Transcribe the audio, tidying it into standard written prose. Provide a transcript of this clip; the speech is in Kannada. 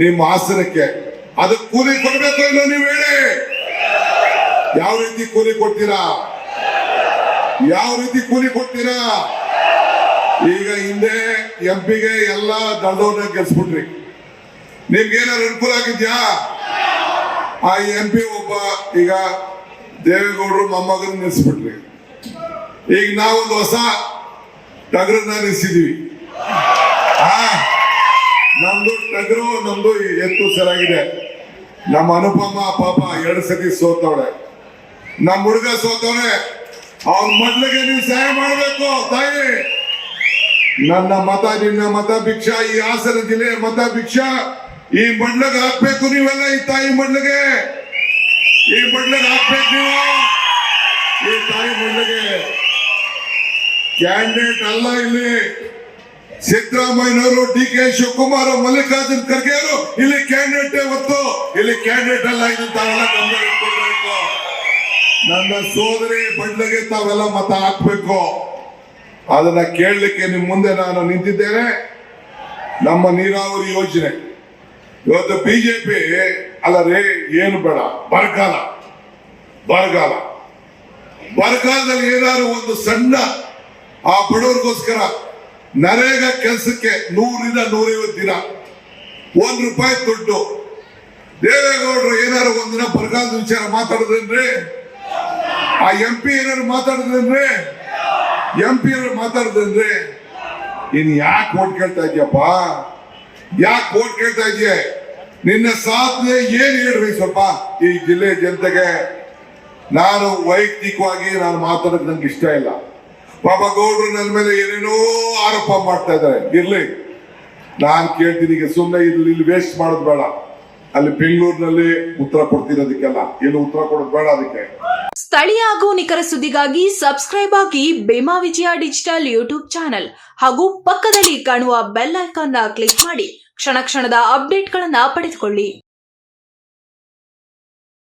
ನಿಮ್ಮ ಆಸನಕ್ಕೆ. ಅದಕ್ಕೆ ಕೂಲಿ ಕೊಡ್ಬೇಕು ಇಲ್ಲ ನೀವು ಹೇಳಿ. ಯಾವ ರೀತಿ ಕೂಲಿ ಕೊಡ್ತೀರಾ? ಯಾವ ರೀತಿ ಕೂಲಿ ಕೊಡ್ತೀರಾ? ಈಗ ಹಿಂದೆ ಎಂಪಿಗೆ ಎಲ್ಲ ದಳದವ್ರನ್ನ ಗೆಲ್ಸ್ಬಿಟ್ರಿ. ನಿಮ್ಗೇನಾದ್ರು ಅನುಕೂಲ ಆಗಿದ್ಯಾ? ಆ ಎಂಪಿ ಒಬ್ಬ ಈಗ ದೇವೇಗೌಡರು ಮೊಮ್ಮಗನ ನಿಲ್ಲಿಸ್ಬಿಟ್ರಿ. ಈಗ ನಾವೊಂದು ಹೊಸ ಟಗರನ್ನ ನಿಲ್ಲಿಸಿದೀವಿ. ನಮ್ದು ಟಗರು, ನಮ್ದು ಎತ್ತು ಸರಿಯಾಗಿದೆ. ನಮ್ಮ ಅನುಪಮ ಪಾಪ 2 ಸತಿ ಸೋತವಳೆ. ನಮ್ಮ ಹುಡುಗ ಸೋತವಳೆ. ಅವನ ಮೊದಲಿಗೆ ನೀವು ಸಹಾಯ ಮಾಡಬೇಕು ತಾಯಿ. ನನ್ನ ಮತ, ನಿನ್ನ ಮತ ಭಿಕ್ಷಾ, ಈ ಹಾಸನ ಜಿಲ್ಲೆಯ ಮತ ಭಿಕ್ಷಾ ಈ ಮಂಡ್ಲಗೆ ಹಾಕ್ಬೇಕು. ನೀವೆಲ್ಲ ಈ ತಾಯಿ ಮಂಡ್ಲಗೆ, ಈ ಮಂಡ್ಲಗೆ ಹಾಕ್ಬೇಕು ನೀವು. ಈ ತಾಯಿ ಮಂಡ್ಲಗೆ ಕ್ಯಾಂಡಿಡೇಟ್ ಅಲ್ಲ ಇಲ್ಲಿ ಸಿದ್ದರಾಮಯ್ಯನವರು, ಡಿ ಕೆ ಶಿವಕುಮಾರ್, ಮಲ್ಲಿಕಾರ್ಜುನ್ ಖರ್ಗೆ ಅವರು ಇಲ್ಲಿ ಕ್ಯಾಂಡಿಡೇಟ್. ಹೊತ್ತು ಇಲ್ಲಿ ಕ್ಯಾಂಡಿಡೇಟ್ ಅಲ್ಲ. ಇದನ್ನು ತಾವೆಲ್ಲ ಗಮನ ಇಟ್ಕೊಳ್ಬೇಕು. ನನ್ನ ಸೋದರಿ ಬಂಡ್ಲಗೆ ತಾವೆಲ್ಲ ಮತ ಹಾಕ್ಬೇಕು. ಅದನ್ನ ಕೇಳಲಿಕ್ಕೆ ನಿಮ್ ಮುಂದೆ ನಾನು ನಿಂತಿದ್ದೇನೆ. ನಮ್ಮ ನೀರಾವರಿ ಯೋಜನೆ ಇವತ್ತು ಬಿಜೆಪಿ ಅಲ್ಲ ರೇ, ಏನು ಬೇಡ, ಬರಗಾಲ ಬರಗಾಲದಲ್ಲಿ ಏನಾದ್ರು ಒಂದು ಸಣ್ಣ ಆ ಬಡವರಿಗೋಸ್ಕರ ನರೇಗಾ ಕೆಲಸಕ್ಕೆ 100ರಿಂದ 150 ದಿನ ₹1 ದುಡ್ಡು. ದೇವೇಗೌಡರು ಏನಾರು ಒಂದಿನ ಬರಗಾಲದ ವಿಚಾರ ಮಾತಾಡಿದ್ರೇನ್ರಿ? ಆ ಎಂಪಿ ಏನಾರು ಮಾತಾಡಿದ್ರೇನ್ರಿ? ಇನ್ ಯಾಕೆ ಓಟ್ ಕೇಳ್ತಾ ಇದೆಯಪ್ಪ? ಯಾಕೆ ಓಟ್ ಕೇಳ್ತಾ ಇದೆಯೇ? ನಿನ್ನ ಸಾಧನೆ ಏನ್ ಹೇಳ್ರಿ ಸ್ವಲ್ಪ ಈ ಜಿಲ್ಲೆ ಜನತೆಗೆ. ನಾನು ವೈಯಕ್ತಿಕವಾಗಿ ನಾನು ಮಾತಾಡೋದು ನಂಗೆ ಇಷ್ಟ ಇಲ್ಲ. ಪಾಪ ಗೌಡ್ರು ನನ್ನ ಮೇಲೆ ಏನೇನೋ ಆರೋಪ ಮಾಡ್ತಾ ಇದ್ದಾರೆ. ಇರ್ಲಿ, ನಾನು ಕೇಳ್ತೀನಿ. ಈಗ ಸುಮ್ಮನೆ ಇಲ್ಲಿ ವೇಸ್ಟ್ ಮಾಡೋದು ಬೇಡ. ಅಲ್ಲಿ ಬೆಂಗಳೂರಿನಲ್ಲಿ ಉತ್ತರ ಕೊಡ್ತೀನಿ ಅದಕ್ಕೆಲ್ಲ. ಇಲ್ಲಿ ಉತ್ತರ ಕೊಡೋದು ಬೇಡ. ಅದಕ್ಕೆ ಸ್ಥಳೀಯ ಹಾಗೂ ನಿಖರ ಸುದ್ದಿಗಾಗಿ ಸಬ್ಸ್ಕ್ರೈಬ್ ಆಗಿ ಬೇಮಾ ವಿಜಯ ಡಿಜಿಟಲ್ ಯೂಟ್ಯೂಬ್ ಚಾನೆಲ್ ಹಾಗೂ ಪಕ್ಕದಲ್ಲಿ ಕಾಣುವ ಬೆಲ್ ಐಕಾನ್ ಕ್ಲಿಕ್ ಮಾಡಿ ಕ್ಷಣ ಕ್ಷಣದ ಅಪ್ಡೇಟ್ಗಳನ್ನು ಪಡೆದುಕೊಳ್ಳಿ.